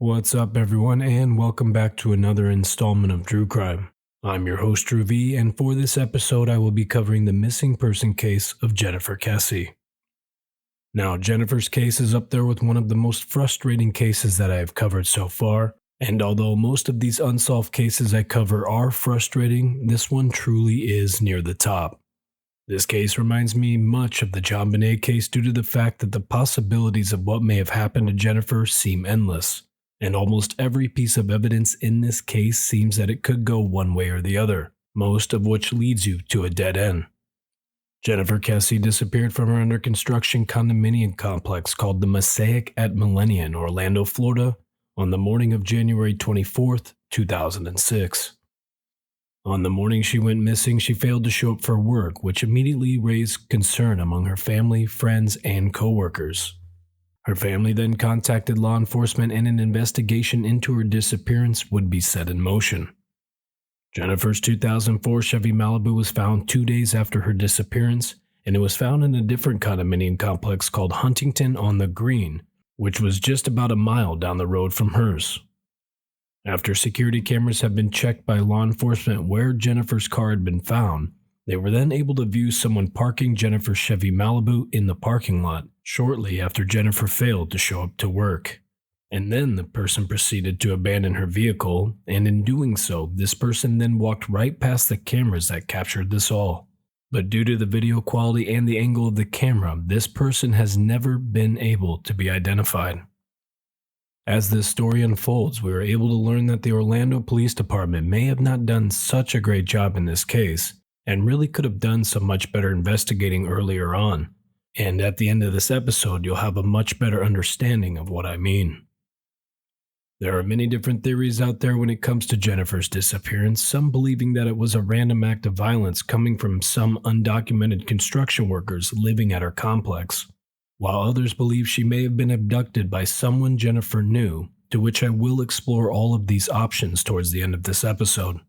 What's up, everyone, and welcome back to another installment of True Crime. I'm your host, Drue, and for this episode, I will be covering the missing person case of Jennifer Kesse. Now, Jennifer's case is up there with one of the most frustrating cases that I have covered so far, and although most of these unsolved cases I cover are frustrating, this one truly is near the top. This case reminds me much of the JonBenet case due to the fact that the possibilities of what may have happened to Jennifer seem endless. And almost every piece of evidence in this case seems that it could go one way or the other, most of which leads you to a dead end. Jennifer Kesse disappeared from her under construction condominium complex called the Mosaic at Millennium, Orlando, Florida, on the morning of January 24th, 2006. On the morning she went missing, she failed to show up for work, which immediately raised concern among her family, friends, and coworkers. Her family then contacted law enforcement and an investigation into her disappearance would be set in motion. Jennifer's 2004 Chevy Malibu was found 2 days after her disappearance, and it was found in a different condominium complex called Huntington on the Green, which was just about a mile down the road from hers. After security cameras had been checked by law enforcement where Jennifer's car had been found, they were then able to view someone parking Jennifer's Chevy Malibu in the parking lot shortly after Jennifer failed to show up to work. And then the person proceeded to abandon her vehicle, and in doing so, this person then walked right past the cameras that captured this all. But due to the video quality and the angle of the camera, this person has never been able to be identified. As this story unfolds, we are able to learn that the Orlando Police Department may have not done such a great job in this case, and really could have done some much better investigating earlier on. And at the end of this episode, you'll have a much better understanding of what I mean. There are many different theories out there when it comes to Jennifer's disappearance, some believing that it was a random act of violence coming from some undocumented construction workers living at her complex, while others believe she may have been abducted by someone Jennifer knew, to which I will explore all of these options towards the end of this episode.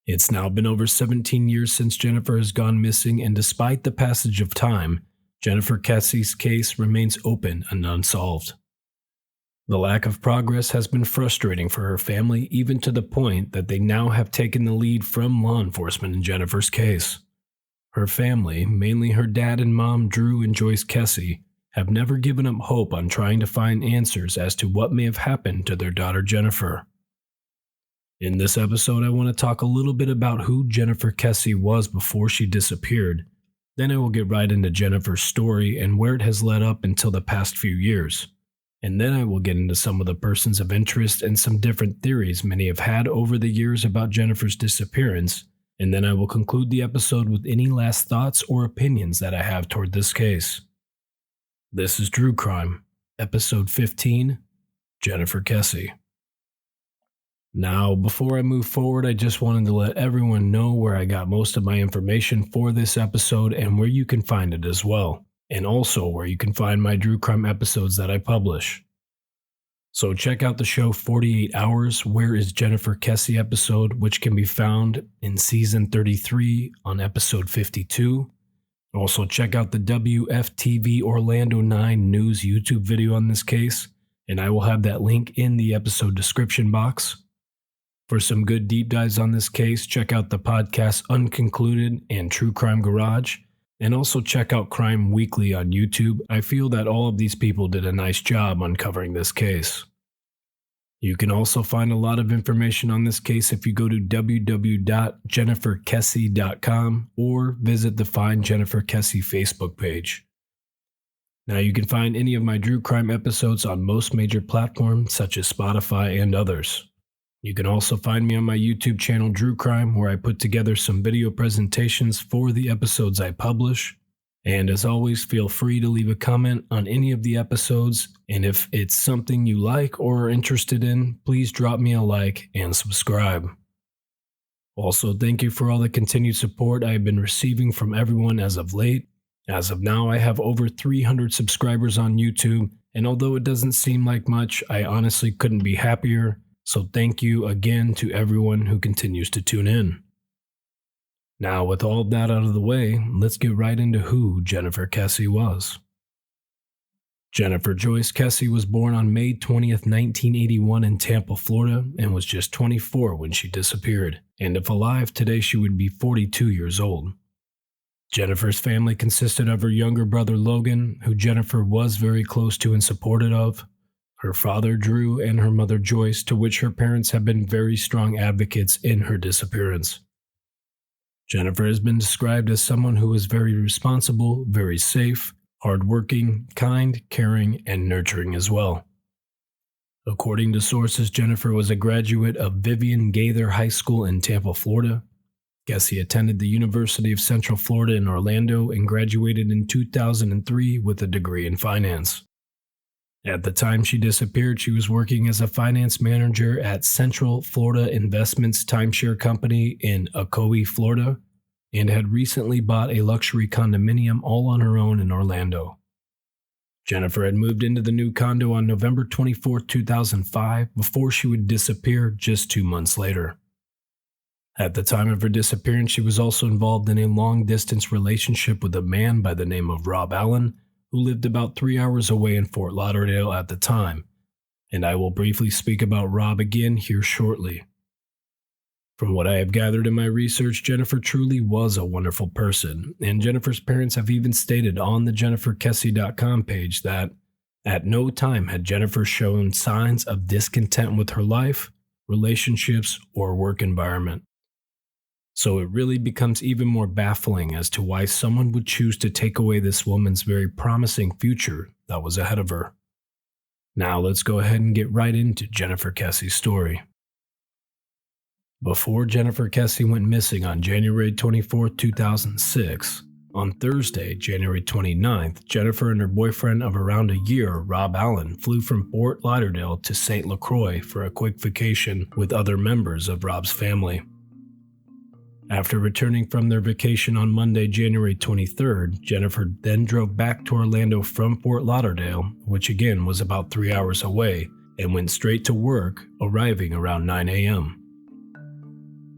It's now been over 17 years since Jennifer has gone missing, and despite the passage of time, Jennifer Kesse's case remains open and unsolved. The lack of progress has been frustrating for her family, even to the point that they now have taken the lead from law enforcement in Jennifer's case. Her family, mainly her dad and mom Drue and Joyce Kesse, have never given up hope on trying to find answers as to what may have happened to their daughter Jennifer. In this episode, I want to talk a little bit about who Jennifer Kesse was before she disappeared. Then I will get right into Jennifer's story and where it has led up until the past few years. And then I will get into some of the persons of interest and some different theories many have had over the years about Jennifer's disappearance. And then I will conclude the episode with any last thoughts or opinions that I have toward this case. This is True Crime, Episode 15, Jennifer Kesse. Now, before I move forward, I just wanted to let everyone know where I got most of my information for this episode and where you can find it as well, and also where you can find my True Crime episodes that I publish. So check out the show 48 Hours, Where is Jennifer Kesse episode, which can be found in Season 33 on Episode 52. Also check out the WFTV Orlando 9 News YouTube video on this case, and I will have that link in the episode description box. For some good deep dives on this case, check out the podcasts Unconcluded and True Crime Garage, and also check out Crime Weekly on YouTube. I feel that all of these people did a nice job uncovering this case. You can also find a lot of information on this case if you go to www.jenniferkesse.com or visit the Find Jennifer Kesse Facebook page. Now you can find any of my True Crime episodes on most major platforms such as Spotify and others. You can also find me on my YouTube channel True Crime, where I put together some video presentations for the episodes I publish. And as always, feel free to leave a comment on any of the episodes, and if it's something you like or are interested in, please drop me a like and subscribe. Also, thank you for all the continued support I have been receiving from everyone as of late. As of now, I have over 300 subscribers on YouTube, and although it doesn't seem like much, I honestly couldn't be happier. So thank you again to everyone who continues to tune in. Now, with all of that out of the way, let's get right into who Jennifer Kesse was. Jennifer Joyce Kesse was born on May 20th, 1981 in Tampa, Florida, and was just 24 when she disappeared, and if alive today she would be 42 years old. Jennifer's family consisted of her younger brother Logan, who Jennifer was very close to and supported of, her father Drue, and her mother Joyce, to which her parents have been very strong advocates in her disappearance. Jennifer has been described as someone who is very responsible, very safe, hardworking, kind, caring, and nurturing as well. According to sources, Jennifer was a graduate of Vivian Gaither High School in Tampa, Florida. Kesse attended the University of Central Florida in Orlando and graduated in 2003 with a degree in finance. At the time she disappeared, she was working as a finance manager at Central Florida Investments Timeshare Company in Ocoee, Florida, and had recently bought a luxury condominium all on her own in Orlando. Jennifer had moved into the new condo on November 24, 2005, before she would disappear just 2 months later. At the time of her disappearance, she was also involved in a long-distance relationship with a man by the name of Rob Allen, who lived about 3 hours away in Fort Lauderdale at the time, and I will briefly speak about Rob again here shortly. From what I have gathered in my research, Jennifer truly was a wonderful person, and Jennifer's parents have even stated on the jenniferkesse.com page that at no time had Jennifer shown signs of discontent with her life, relationships, or work environment. So it really becomes even more baffling as to why someone would choose to take away this woman's very promising future that was ahead of her. Now let's go ahead and get right into Jennifer Kesse's story. Before Jennifer Kesse went missing on January 24, 2006, on Thursday, January 29th, Jennifer and her boyfriend of around a year, Rob Allen, flew from Fort Lauderdale to St. LaCroix for a quick vacation with other members of Rob's family. After returning from their vacation on Monday, January 23rd, Jennifer then drove back to Orlando from Fort Lauderdale, which again was about 3 hours away, and went straight to work, arriving around 9 a.m.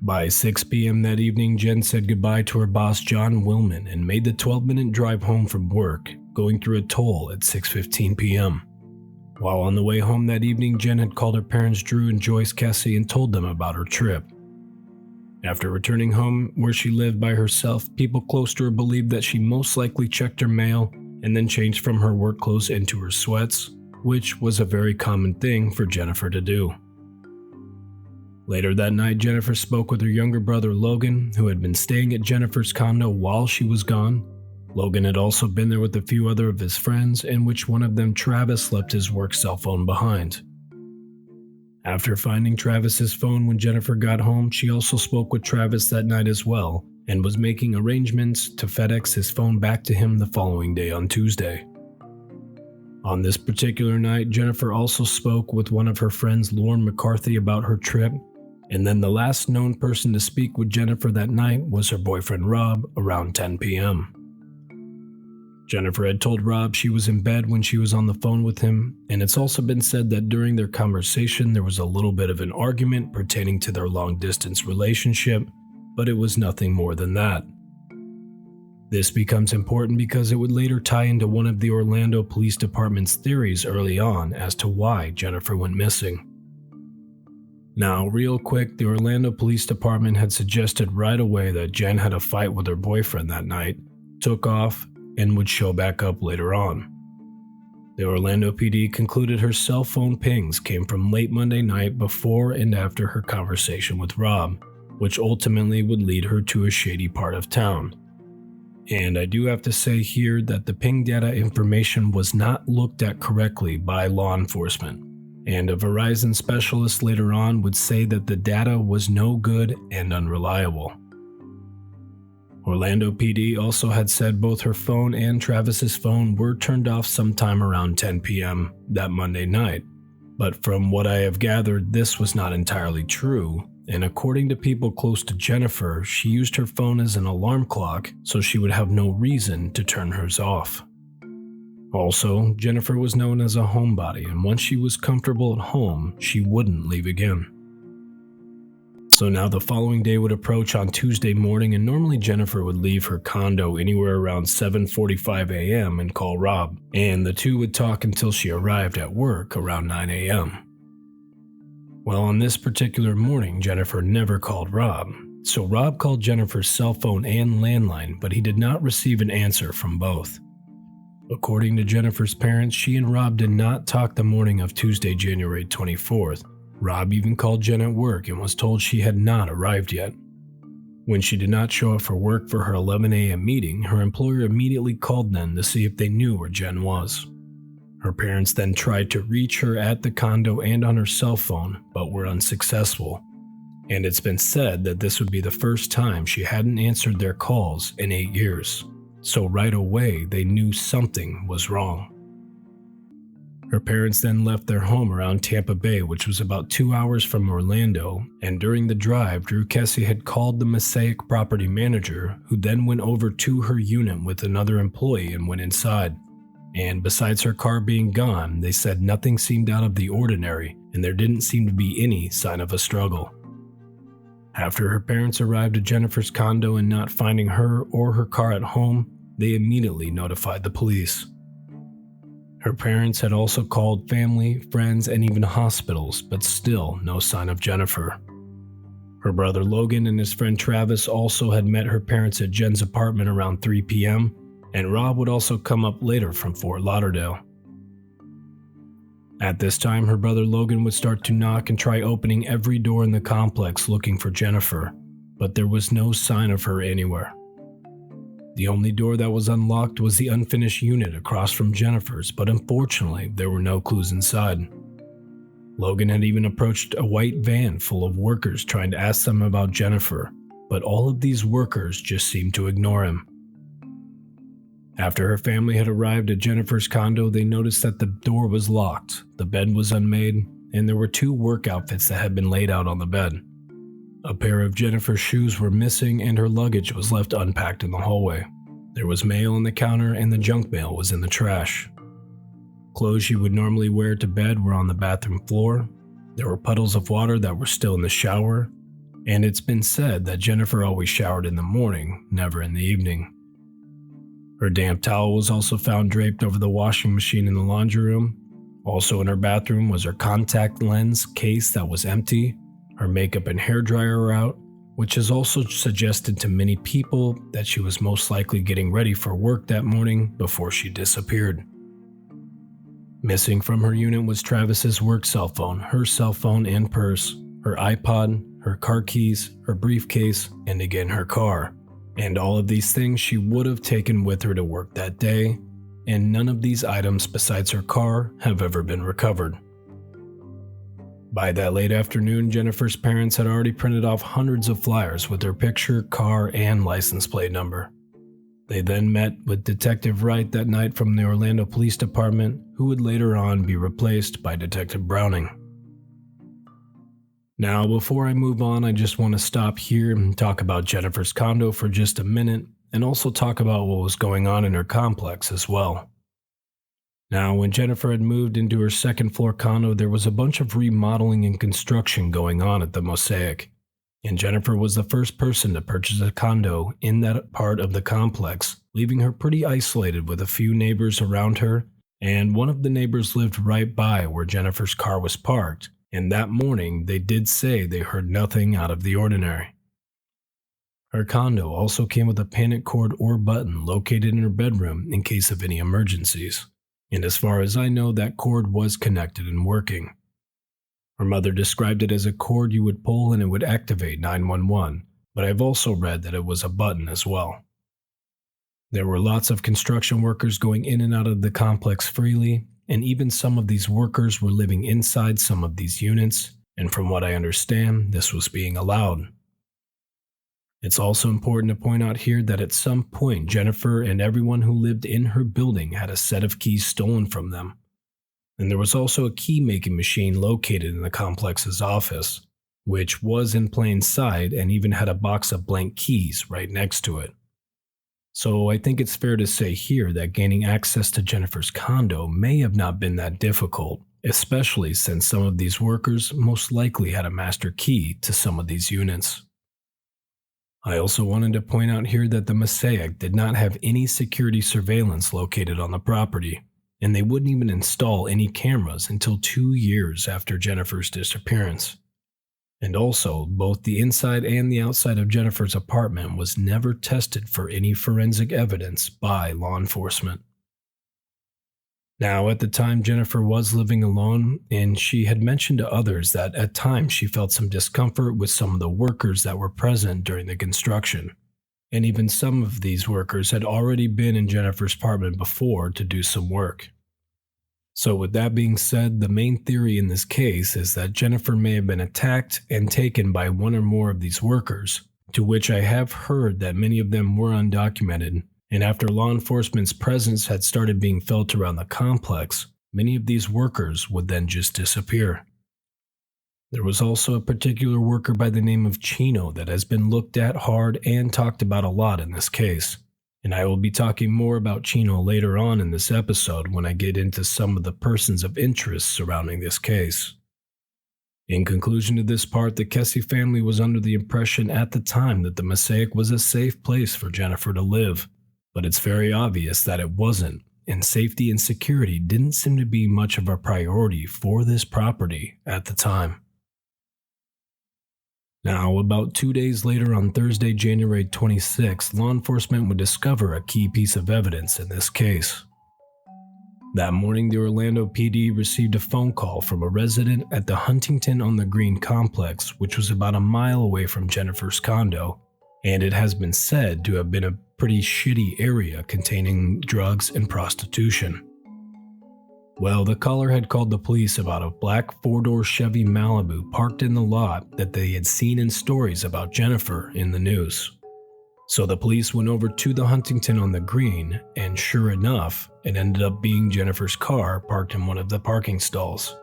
By 6 p.m. that evening, Jen said goodbye to her boss John Willman and made the 12-minute drive home from work, going through a toll at 6:15 p.m. While on the way home that evening, Jen had called her parents Drue and Joyce Kesse and told them about her trip. After returning home, where she lived by herself, people close to her believed that she most likely checked her mail and then changed from her work clothes into her sweats, which was a very common thing for Jennifer to do. Later that night, Jennifer spoke with her younger brother Logan, who had been staying at Jennifer's condo while she was gone. Logan had also been there with a few other of his friends, in which one of them, Travis, left his work cell phone behind. After finding Travis's phone when Jennifer got home, she also spoke with Travis that night as well, and was making arrangements to FedEx his phone back to him the following day on Tuesday. On this particular night, Jennifer also spoke with one of her friends, Lauren McCarthy, about her trip, and then the last known person to speak with Jennifer that night was her boyfriend Rob around 10 p.m. Jennifer had told Rob she was in bed when she was on the phone with him, and it's also been said that during their conversation there was a little bit of an argument pertaining to their long-distance relationship, but it was nothing more than that. This becomes important because it would later tie into one of the Orlando Police Department's theories early on as to why Jennifer went missing. Now, real quick, the Orlando Police Department had suggested right away that Jen had a fight with her boyfriend that night, took off, and would show back up later on. The Orlando PD concluded her cell phone pings came from late Monday night before and after her conversation with Rob, which ultimately would lead her to a shady part of town. And I do have to say here that the ping data information was not looked at correctly by law enforcement, and a Verizon specialist later on would say that the data was no good and unreliable. Orlando PD also had said both her phone and Travis's phone were turned off sometime around 10 p.m. that Monday night, but from what I have gathered, this was not entirely true, and according to people close to Jennifer, she used her phone as an alarm clock so she would have no reason to turn hers off. Also, Jennifer was known as a homebody, and once she was comfortable at home, she wouldn't leave again. So now the following day would approach on Tuesday morning, and normally Jennifer would leave her condo anywhere around 7:45 a.m. and call Rob, and the two would talk until she arrived at work around 9 a.m. Well, on this particular morning, Jennifer never called Rob, so Rob called Jennifer's cell phone and landline, but he did not receive an answer from both. According to Jennifer's parents, she and Rob did not talk the morning of Tuesday, January 24th. Rob even called Jen at work and was told she had not arrived yet. When she did not show up for work for her 11 a.m. meeting, her employer immediately called them to see if they knew where Jen was. Her parents then tried to reach her at the condo and on her cell phone, but were unsuccessful. And it's been said that this would be the first time she hadn't answered their calls in 8 years. So right away, they knew something was wrong. Her parents then left their home around Tampa Bay, which was about 2 hours from Orlando, and during the drive, Drue Kesse had called the Mosaic property manager, who then went over to her unit with another employee and went inside. And besides her car being gone, they said nothing seemed out of the ordinary, and there didn't seem to be any sign of a struggle. After her parents arrived at Jennifer's condo and not finding her or her car at home, they immediately notified the police. Her parents had also called family, friends, and even hospitals, but still no sign of Jennifer. Her brother Logan and his friend Travis also had met her parents at Jen's apartment around 3 p.m., and Rob would also come up later from Fort Lauderdale. At this time, her brother Logan would start to knock and try opening every door in the complex looking for Jennifer, but there was no sign of her anywhere. The only door that was unlocked was the unfinished unit across from Jennifer's, but unfortunately, there were no clues inside. Logan had even approached a white van full of workers trying to ask them about Jennifer, but all of these workers just seemed to ignore him. After her family had arrived at Jennifer's condo, they noticed that the door was locked, the bed was unmade, and there were 2 work outfits that had been laid out on the bed. A pair of Jennifer's shoes were missing and her luggage was left unpacked in the hallway. There was mail on the counter and the junk mail was in the trash. Clothes she would normally wear to bed were on the bathroom floor. There were puddles of water that were still in the shower, and it's been said that Jennifer always showered in the morning, never in the evening. Her damp towel was also found draped over the washing machine in the laundry room. Also in her bathroom was her contact lens case that was empty. Her makeup and hairdryer were out, which has also suggested to many people that she was most likely getting ready for work that morning before she disappeared. Missing from her unit was Travis's work cell phone, her cell phone and purse, her iPod, her car keys, her briefcase, and again her car. And all of these things she would have taken with her to work that day, and none of these items besides her car have ever been recovered. By that late afternoon, Jennifer's parents had already printed off hundreds of flyers with her picture, car, and license plate number. They then met with Detective Wright that night from the Orlando Police Department, who would later on be replaced by Detective Browning. Now, before I move on, I just want to stop here and talk about Jennifer's condo for just a minute, and also talk about what was going on in her complex as well. Now, when Jennifer had moved into her second floor condo, there was a bunch of remodeling and construction going on at the Mosaic, and Jennifer was the first person to purchase a condo in that part of the complex, leaving her pretty isolated with a few neighbors around her, and one of the neighbors lived right by where Jennifer's car was parked, and that morning they did say they heard nothing out of the ordinary. Her condo also came with a panic cord or button located in her bedroom in case of any emergencies. And as far as I know, that cord was connected and working. Her mother described it as a cord you would pull and it would activate 911, but I've also read that it was a button as well. There were lots of construction workers going in and out of the complex freely, and even some of these workers were living inside some of these units, and from what I understand, this was being allowed. It's also important to point out here that at some point Jennifer and everyone who lived in her building had a set of keys stolen from them. And there was also a key-making machine located in the complex's office, which was in plain sight and even had a box of blank keys right next to it. So I think it's fair to say here that gaining access to Jennifer's condo may have not been that difficult, especially since some of these workers most likely had a master key to some of these units. I also wanted to point out here that the Mosaic did not have any security surveillance located on the property, and they wouldn't even install any cameras until 2 years after Jennifer's disappearance. And also, both the inside and the outside of Jennifer's apartment was never tested for any forensic evidence by law enforcement. Now, at the time, Jennifer was living alone, and she had mentioned to others that at times she felt some discomfort with some of the workers that were present during the construction. And even some of these workers had already been in Jennifer's apartment before to do some work. So with that being said, the main theory in this case is that Jennifer may have been attacked and taken by one or more of these workers, to which I have heard that many of them were undocumented. And after law enforcement's presence had started being felt around the complex, many of these workers would then just disappear. There was also a particular worker by the name of Chino that has been looked at hard and talked about a lot in this case. And I will be talking more about Chino later on in this episode when I get into some of the persons of interest surrounding this case. In conclusion to this part, the Kesse family was under the impression at the time that the Mosaic was a safe place for Jennifer to live. But it's very obvious that it wasn't, and safety and security didn't seem to be much of a priority for this property at the time. Now, about 2 days later on Thursday, January 26th, law enforcement would discover a key piece of evidence in this case. That morning, the Orlando PD received a phone call from a resident at the Huntington on the Green complex, which was about a mile away from Jennifer's condo, and it has been said to have been a pretty shitty area containing drugs and prostitution. Well, the caller had called the police about a black 4-door Chevy Malibu parked in the lot that they had seen in stories about Jennifer in the news. So the police went over to the Huntington on the Green, and sure enough, it ended up being Jennifer's car parked in one of the parking stalls.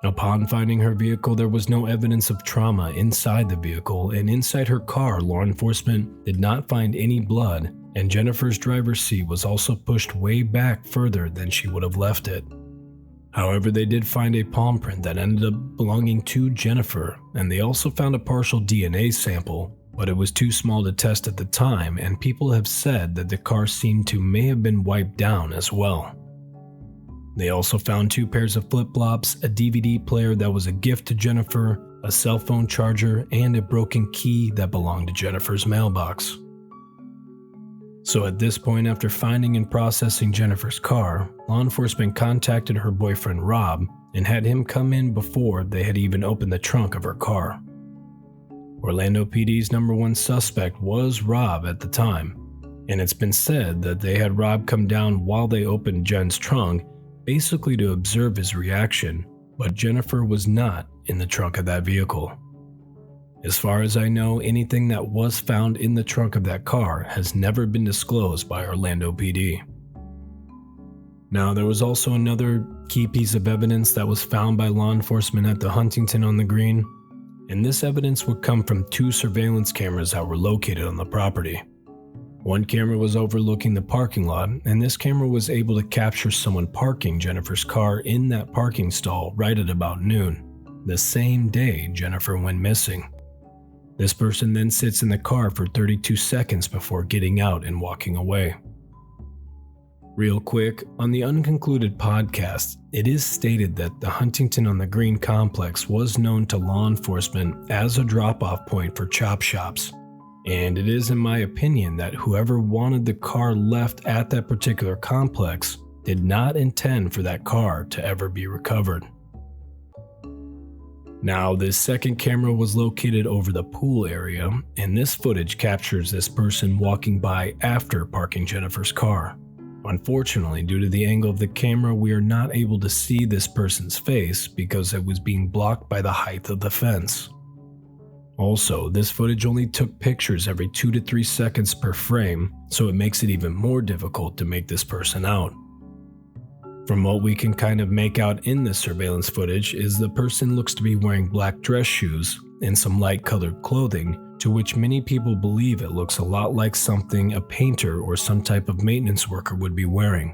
Upon finding her vehicle, there was no evidence of trauma inside the vehicle, and inside her car, law enforcement did not find any blood, and Jennifer's driver's seat was also pushed way back further than she would have left it. However, they did find a palm print that ended up belonging to Jennifer, and they also found a partial DNA sample, but it was too small to test at the time, and people have said that the car seemed to may have been wiped down as well. They also found 2 pairs of flip-flops, a DVD player that was a gift to Jennifer, a cell phone charger, and a broken key that belonged to Jennifer's mailbox. So at this point, after finding and processing Jennifer's car, law enforcement contacted her boyfriend Rob and had him come in before they had even opened the trunk of her car. Orlando PD's number 1 suspect was Rob at the time, and it's been said that they had Rob come down while they opened Jen's trunk, basically to observe his reaction, but Jennifer was not in the trunk of that vehicle. As far as I know, anything that was found in the trunk of that car has never been disclosed by Orlando PD. Now, there was also another key piece of evidence that was found by law enforcement at the Huntington on the Green, and this evidence would come from 2 surveillance cameras that were located on the property. One camera was overlooking the parking lot, and this camera was able to capture someone parking Jennifer's car in that parking stall right at about noon, the same day Jennifer went missing. This person then sits in the car for 32 seconds before getting out and walking away. Real quick, on the Unconcluded podcast, it is stated that the Huntington on the Green complex was known to law enforcement as a drop-off point for chop shops. And it is in my opinion that whoever wanted the car left at that particular complex did not intend for that car to ever be recovered. Now, this second camera was located over the pool area, and this footage captures this person walking by after parking Jennifer's car. Unfortunately, due to the angle of the camera, we are not able to see this person's face because it was being blocked by the height of the fence. Also, this footage only took pictures every 2 to 3 seconds per frame, so it makes it even more difficult to make this person out. From what we can kind of make out in this surveillance footage is the person looks to be wearing black dress shoes and some light colored clothing, to which many people believe it looks a lot like something a painter or some type of maintenance worker would be wearing.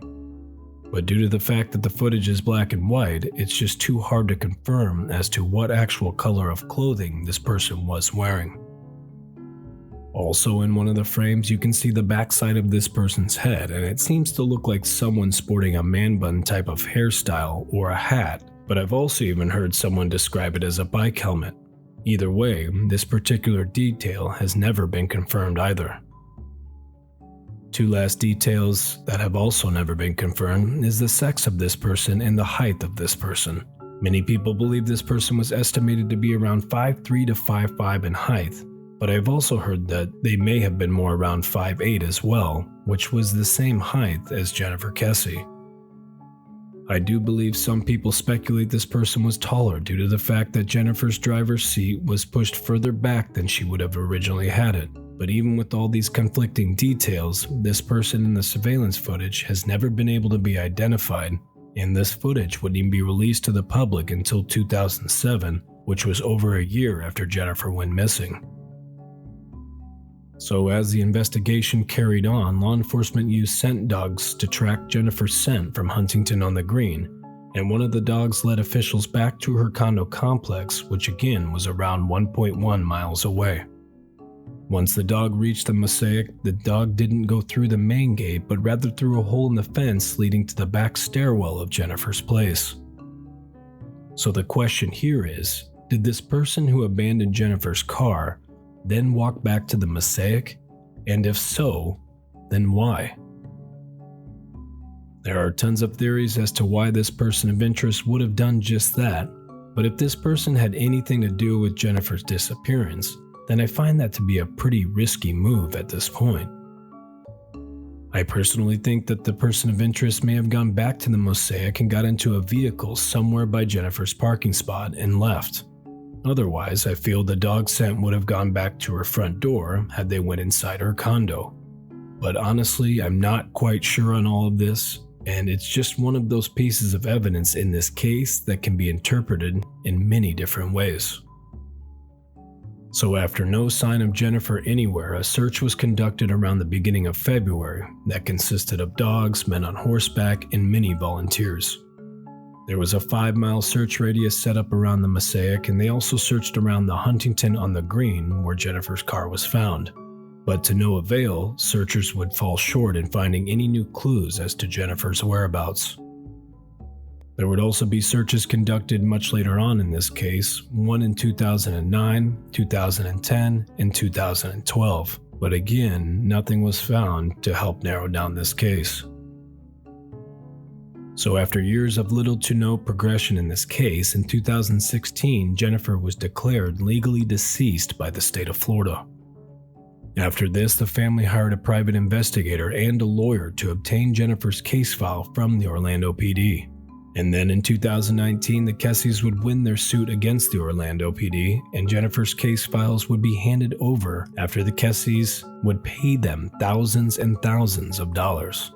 But due to the fact that the footage is black and white, it's just too hard to confirm as to what actual color of clothing this person was wearing. Also, in one of the frames, you can see the backside of this person's head, and it seems to look like someone sporting a man bun type of hairstyle or a hat, but I've also even heard someone describe it as a bike helmet. Either way, this particular detail has never been confirmed either. Two last details that have also never been confirmed is the sex of this person and the height of this person. Many people believe this person was estimated to be around 5'3" to 5'5" in height, but I've also heard that they may have been more around 5'8" as well, which was the same height as Jennifer Kesse. I do believe some people speculate this person was taller due to the fact that Jennifer's driver's seat was pushed further back than she would have originally had it. But even with all these conflicting details, this person in the surveillance footage has never been able to be identified, and this footage wouldn't even be released to the public until 2007, which was over a year after Jennifer went missing. So as the investigation carried on, law enforcement used scent dogs to track Jennifer's scent from Huntington on the Green, and one of the dogs led officials back to her condo complex, which again was around 1.1 miles away. Once the dog reached the mosaic, the dog didn't go through the main gate, but rather through a hole in the fence leading to the back stairwell of Jennifer's place. So the question here is, did this person who abandoned Jennifer's car then walk back to the mosaic? And if so, then why? There are tons of theories as to why this person of interest would have done just that, but if this person had anything to do with Jennifer's disappearance, then I find that to be a pretty risky move at this point. I personally think that the person of interest may have gone back to the mosaic and got into a vehicle somewhere by Jennifer's parking spot and left. Otherwise, I feel the dog scent would have gone back to her front door had they went inside her condo. But honestly, I'm not quite sure on all of this, and it's just one of those pieces of evidence in this case that can be interpreted in many different ways. So after no sign of Jennifer anywhere, a search was conducted around the beginning of February that consisted of dogs, men on horseback, and many volunteers. There was a 5-mile search radius set up around the mosaic, and they also searched around the Huntington on the Green where Jennifer's car was found. But to no avail, searchers would fall short in finding any new clues as to Jennifer's whereabouts. There would also be searches conducted much later on in this case, one in 2009, 2010, and 2012, but again, nothing was found to help narrow down this case. So after years of little to no progression in this case, in 2016, Jennifer was declared legally deceased by the state of Florida. After this, the family hired a private investigator and a lawyer to obtain Jennifer's case file from the Orlando PD. And then in 2019, the Kesses would win their suit against the Orlando PD, and Jennifer's case files would be handed over after the Kesses would pay them thousands and thousands of dollars.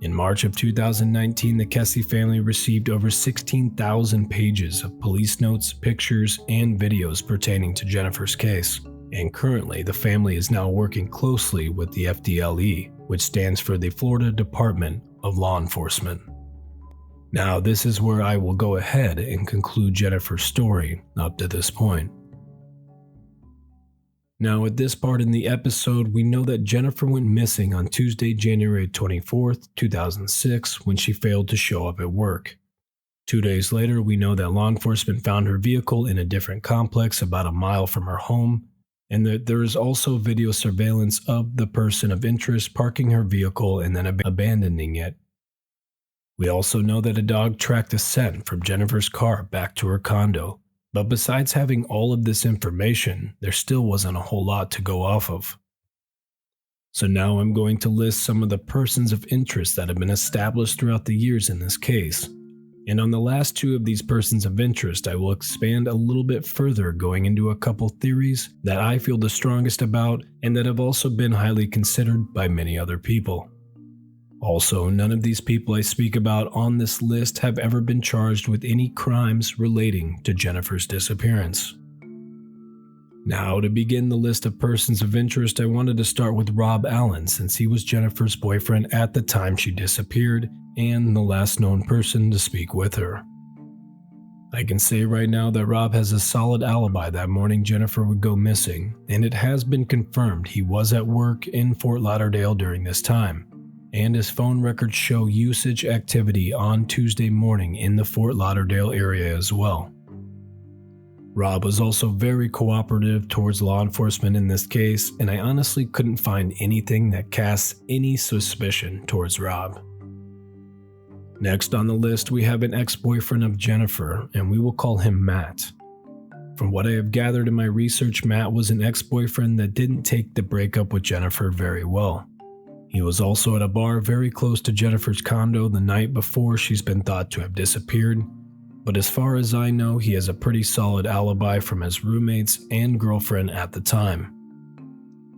In March of 2019, the Kesse family received over 16,000 pages of police notes, pictures, and videos pertaining to Jennifer's case. And currently, the family is now working closely with the FDLE, which stands for the Florida Department of Law Enforcement. Now, this is where I will go ahead and conclude Jennifer's story up to this point. Now, at this part in the episode, we know that Jennifer went missing on Tuesday, January 24th, 2006, when she failed to show up at work. 2 days later, we know that law enforcement found her vehicle in a different complex about a mile from her home, and that there is also video surveillance of the person of interest parking her vehicle and then abandoning it. We also know that a dog tracked a scent from Jennifer's car back to her condo, but besides having all of this information, there still wasn't a whole lot to go off of. So now I'm going to list some of the persons of interest that have been established throughout the years in this case. And on the last 2 of these persons of interest, I will expand a little bit further, going into a couple theories that I feel the strongest about and that have also been highly considered by many other people. Also, none of these people I speak about on this list have ever been charged with any crimes relating to Jennifer's disappearance. Now, to begin the list of persons of interest, I wanted to start with Rob Allen, since he was Jennifer's boyfriend at the time she disappeared and the last known person to speak with her. I can say right now that Rob has a solid alibi that morning Jennifer would go missing, and it has been confirmed he was at work in Fort Lauderdale during this time, and his phone records show usage activity on Tuesday morning in the Fort Lauderdale area as well. Rob was also very cooperative towards law enforcement in this case, and I honestly couldn't find anything that casts any suspicion towards Rob. Next on the list, we have an ex-boyfriend of Jennifer, and we will call him Matt. From what I have gathered in my research, Matt was an ex-boyfriend that didn't take the breakup with Jennifer very well. He was also at a bar very close to Jennifer's condo the night before she's been thought to have disappeared, but as far as I know, he has a pretty solid alibi from his roommates and girlfriend at the time.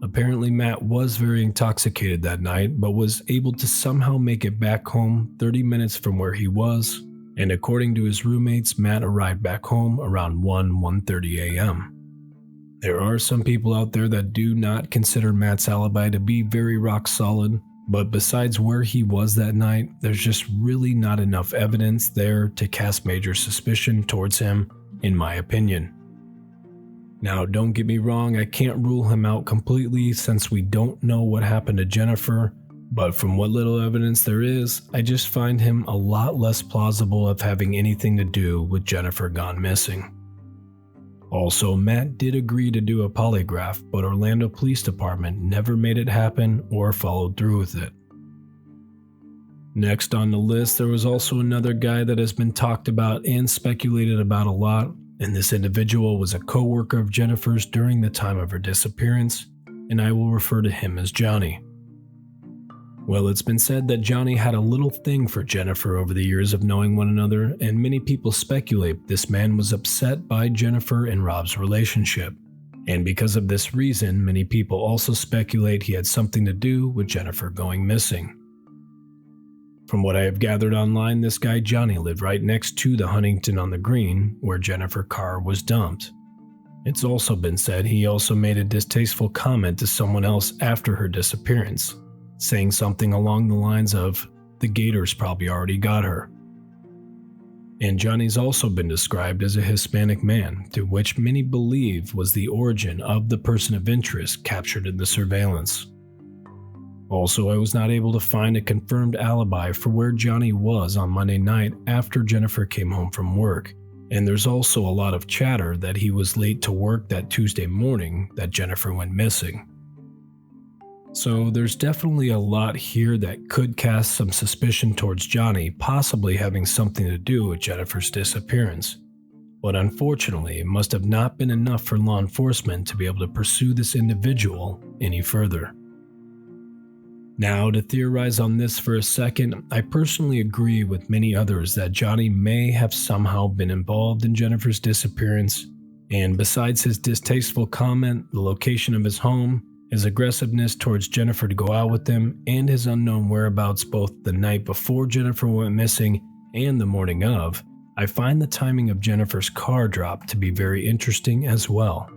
Apparently, Matt was very intoxicated that night, but was able to somehow make it back home 30 minutes from where he was, and according to his roommates, Matt arrived back home around 1:30 a.m. There are some people out there that do not consider Matt's alibi to be very rock solid, but besides where he was that night, there's just really not enough evidence there to cast major suspicion towards him, in my opinion. Now, don't get me wrong, I can't rule him out completely since we don't know what happened to Jennifer, but from what little evidence there is, I just find him a lot less plausible of having anything to do with Jennifer gone missing. Also, Matt did agree to do a polygraph, but Orlando Police Department never made it happen or followed through with it. Next on the list, there was also another guy that has been talked about and speculated about a lot, and this individual was a co-worker of Jennifer's during the time of her disappearance, and I will refer to him as Johnny. Well, it's been said that Johnny had a little thing for Jennifer over the years of knowing one another, and many people speculate this man was upset by Jennifer and Rob's relationship. And because of this reason, many people also speculate he had something to do with Jennifer going missing. From what I have gathered online, this guy Johnny lived right next to the Huntington on the Green, where Jennifer's car was dumped. It's also been said he also made a distasteful comment to someone else after her disappearance, saying something along the lines of, "The Gators probably already got her." And Johnny's also been described as a Hispanic man, to which many believe was the origin of the person of interest captured in the surveillance. Also, I was not able to find a confirmed alibi for where Johnny was on Monday night after Jennifer came home from work, and there's also a lot of chatter that he was late to work that Tuesday morning that Jennifer went missing. So there's definitely a lot here that could cast some suspicion towards Johnny possibly having something to do with Jennifer's disappearance. But unfortunately, it must have not been enough for law enforcement to be able to pursue this individual any further. Now, to theorize on this for a second, I personally agree with many others that Johnny may have somehow been involved in Jennifer's disappearance, and besides his distasteful comment, the location of his home, his aggressiveness towards Jennifer to go out with him, and his unknown whereabouts both the night before Jennifer went missing and the morning of, I find the timing of Jennifer's car drop to be very interesting as well.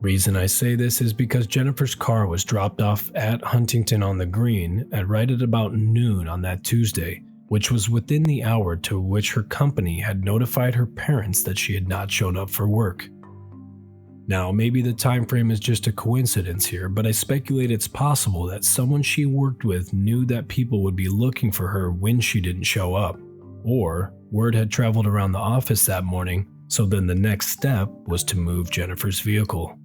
Reason I say this is because Jennifer's car was dropped off at Huntington on the Green at right at about noon on that Tuesday, which was within the hour to which her company had notified her parents that she had not shown up for work. Now, maybe the time frame is just a coincidence here, but I speculate it's possible that someone she worked with knew that people would be looking for her when she didn't show up, or word had traveled around the office that morning, so then the next step was to move Jennifer's vehicle.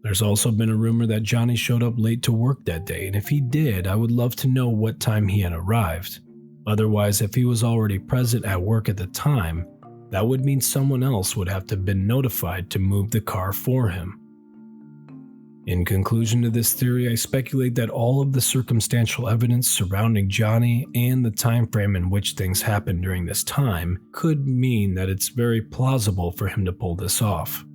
There's also been a rumor that Johnny showed up late to work that day, and if he did, I would love to know what time he had arrived. Otherwise, if he was already present at work at the time, that would mean someone else would have to have been notified to move the car for him. In conclusion to this theory, I speculate that all of the circumstantial evidence surrounding Johnny and the time frame in which things happened during this time could mean that it's very plausible for him to pull this off.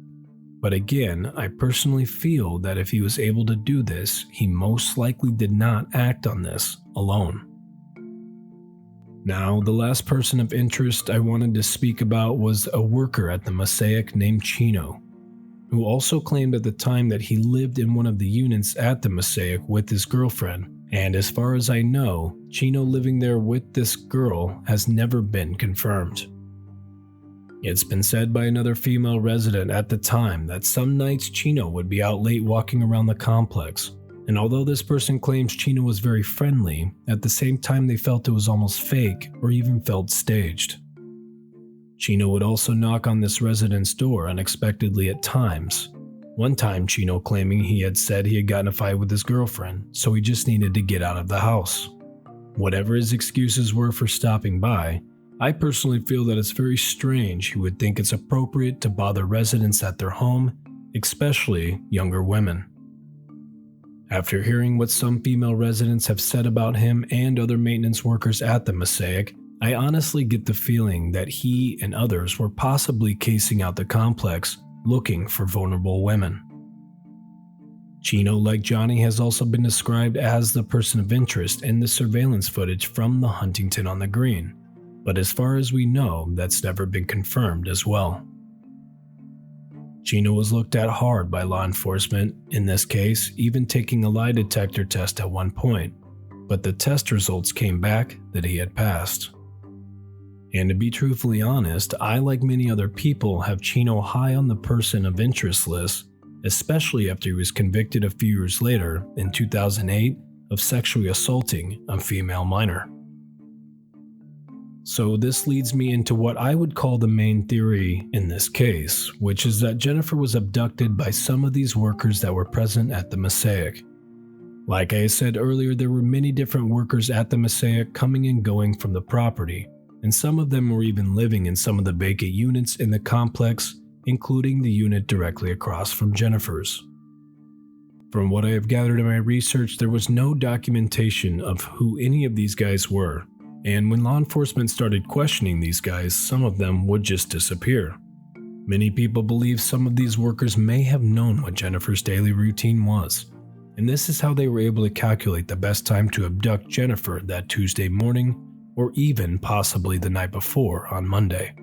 But again, I personally feel that if he was able to do this, he most likely did not act on this alone. Now, the last person of interest I wanted to speak about was a worker at the Mosaic named Chino. who also claimed at the time that he lived in one of the units at the Mosaic with his girlfriend, and as far as I know, Chino living there with this girl has never been confirmed. It's been said by another female resident at the time that some nights Chino would be out late walking around the complex, and although this person claims Chino was very friendly, at the same time they felt it was almost fake or even felt staged. Chino would also knock on this resident's door unexpectedly at times. One time Chino claiming he had said he had gotten a fight with his girlfriend, so he just needed to get out of the house. Whatever his excuses were for stopping by, I personally feel that it's very strange he would think it's appropriate to bother residents at their home, especially younger women. After hearing what some female residents have said about him and other maintenance workers at the Mosaic, I honestly get the feeling that he and others were possibly casing out the complex looking for vulnerable women. Chino, like Johnny, has also been described as the person of interest in the surveillance footage from the Huntington on the Green, but as far as we know, that's never been confirmed as well. Chino was looked at hard by law enforcement, in this case, even taking a lie detector test at one point, but the test results came back that he had passed. And to be truthfully honest, I, like many other people, have Chino high on the person of interest list, especially after he was convicted a few years later, in 2008, of sexually assaulting a female minor. So this leads me into what I would call the main theory in this case, which is that Jennifer was abducted by some of these workers that were present at the Mosaic. Like I said earlier, there were many different workers at the Mosaic coming and going from the property, and some of them were even living in some of the vacant units in the complex, including the unit directly across from Jennifer's. From what I have gathered in my research, there was no documentation of who any of these guys were, and when law enforcement started questioning these guys, some of them would just disappear. Many people believe some of these workers may have known what Jennifer's daily routine was, and this is how they were able to calculate the best time to abduct Jennifer that Tuesday morning, or even possibly the night before on Monday.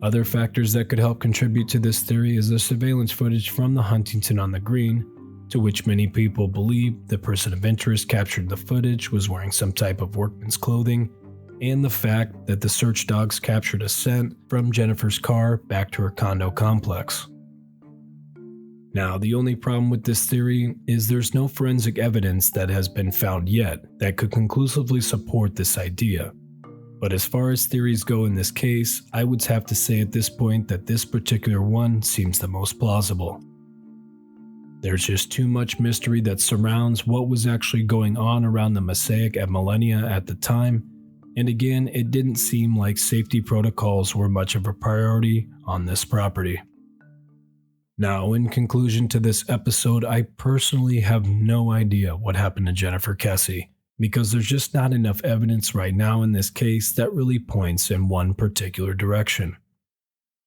Other factors that could help contribute to this theory is the surveillance footage from the Huntington on the Green, to which many people believe the person of interest captured the footage was wearing some type of workman's clothing, and the fact that the search dogs captured a scent from Jennifer's car back to her condo complex. Now, the only problem with this theory is there's no forensic evidence that has been found yet that could conclusively support this idea. But as far as theories go in this case, I would have to say at this point that this particular one seems the most plausible. There's just too much mystery that surrounds what was actually going on around the Mosaic at Millennia at the time, and again, it didn't seem like safety protocols were much of a priority on this property. Now, in conclusion to this episode, I personally have no idea what happened to Jennifer Kesse, because there's just not enough evidence right now in this case that really points in one particular direction.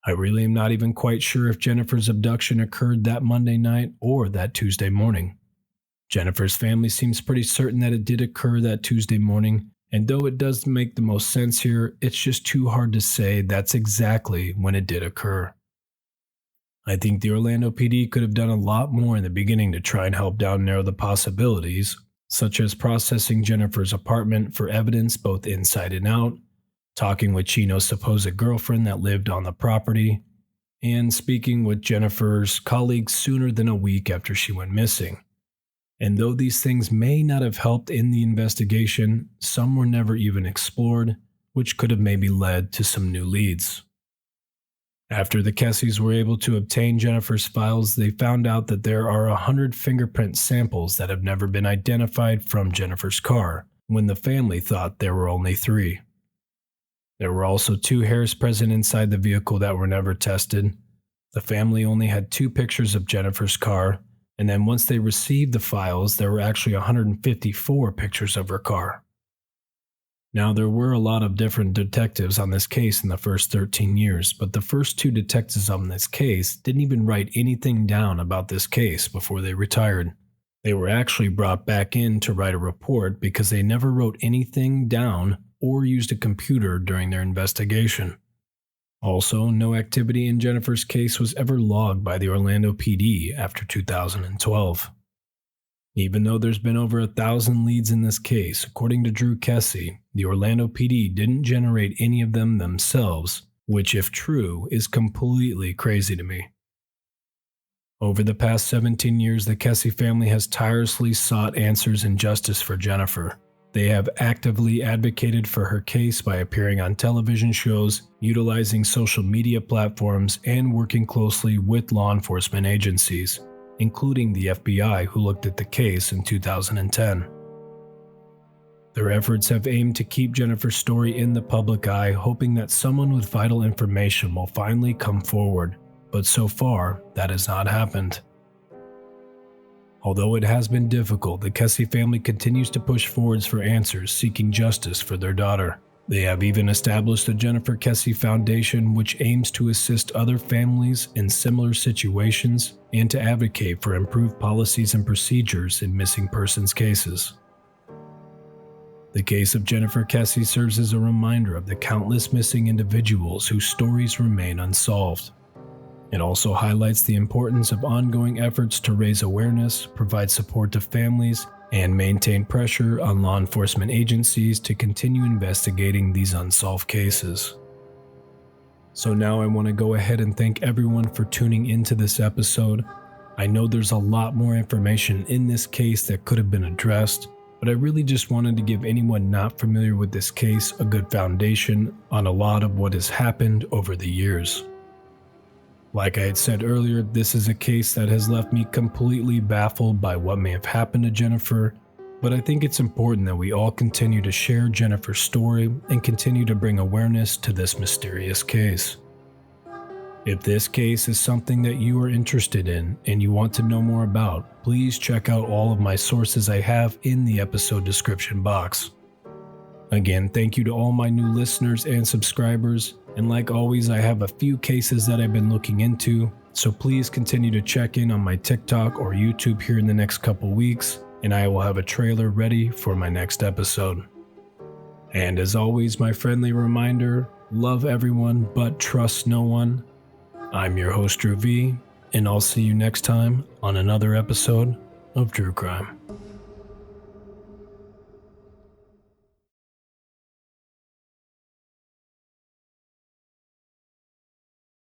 I really am not even quite sure if Jennifer's abduction occurred that Monday night or that Tuesday morning. Jennifer's family seems pretty certain that it did occur that Tuesday morning, and though it does make the most sense here, it's just too hard to say that's exactly when it did occur. I think the Orlando PD could have done a lot more in the beginning to try and help down narrow the possibilities, such as processing Jennifer's apartment for evidence both inside and out, talking with Chino's supposed girlfriend that lived on the property, and speaking with Jennifer's colleagues sooner than a week after she went missing. And though these things may not have helped in the investigation, some were never even explored, which could have maybe led to some new leads. After the Kesses were able to obtain Jennifer's files, they found out that there are 100 fingerprint samples that have never been identified from Jennifer's car, when the family thought there were only 3. There were also 2 hairs present inside the vehicle that were never tested. The family only had 2 pictures of Jennifer's car, and then once they received the files, there were actually 154 pictures of her car. Now, there were a lot of different detectives on this case in the first 13 years, but the first 2 detectives on this case didn't even write anything down about this case before they retired. They were actually brought back in to write a report because they never wrote anything down or used a computer during their investigation. Also, no activity in Jennifer's case was ever logged by the Orlando PD after 2012. Even though there's been over 1,000 leads in this case, according to Drue Kesse, the Orlando PD didn't generate any of them themselves, which, if true, is completely crazy to me. Over the past 17 years, the Kesse family has tirelessly sought answers and justice for Jennifer. They have actively advocated for her case by appearing on television shows, utilizing social media platforms, and working closely with law enforcement agencies, including the FBI, who looked at the case in 2010. Their efforts have aimed to keep Jennifer's story in the public eye, hoping that someone with vital information will finally come forward, but so far, that has not happened. Although it has been difficult, the Kesse family continues to push forwards for answers, seeking justice for their daughter. They have even established the Jennifer Kesse Foundation, which aims to assist other families in similar situations and to advocate for improved policies and procedures in missing persons cases. The case of Jennifer Kesse serves as a reminder of the countless missing individuals whose stories remain unsolved. It also highlights the importance of ongoing efforts to raise awareness, provide support to families, and maintain pressure on law enforcement agencies to continue investigating these unsolved cases. So now I want to go ahead and thank everyone for tuning into this episode. I know there's a lot more information in this case that could have been addressed, but I really just wanted to give anyone not familiar with this case a good foundation on a lot of what has happened over the years. Like I had said earlier, this is a case that has left me completely baffled by what may have happened to Jennifer, but I think it's important that we all continue to share Jennifer's story and continue to bring awareness to this mysterious case. If this case is something that you are interested in and you want to know more about, please check out all of my sources I have in the episode description box. Again, thank you to all my new listeners and subscribers, and like always, I have a few cases that I've been looking into, so please continue to check in on my TikTok or YouTube here in the next couple weeks, and I will have a trailer ready for my next episode. And as always, my friendly reminder, love everyone but trust no one. I'm your host Drue, and I'll see you next time on another episode of Drue Crime.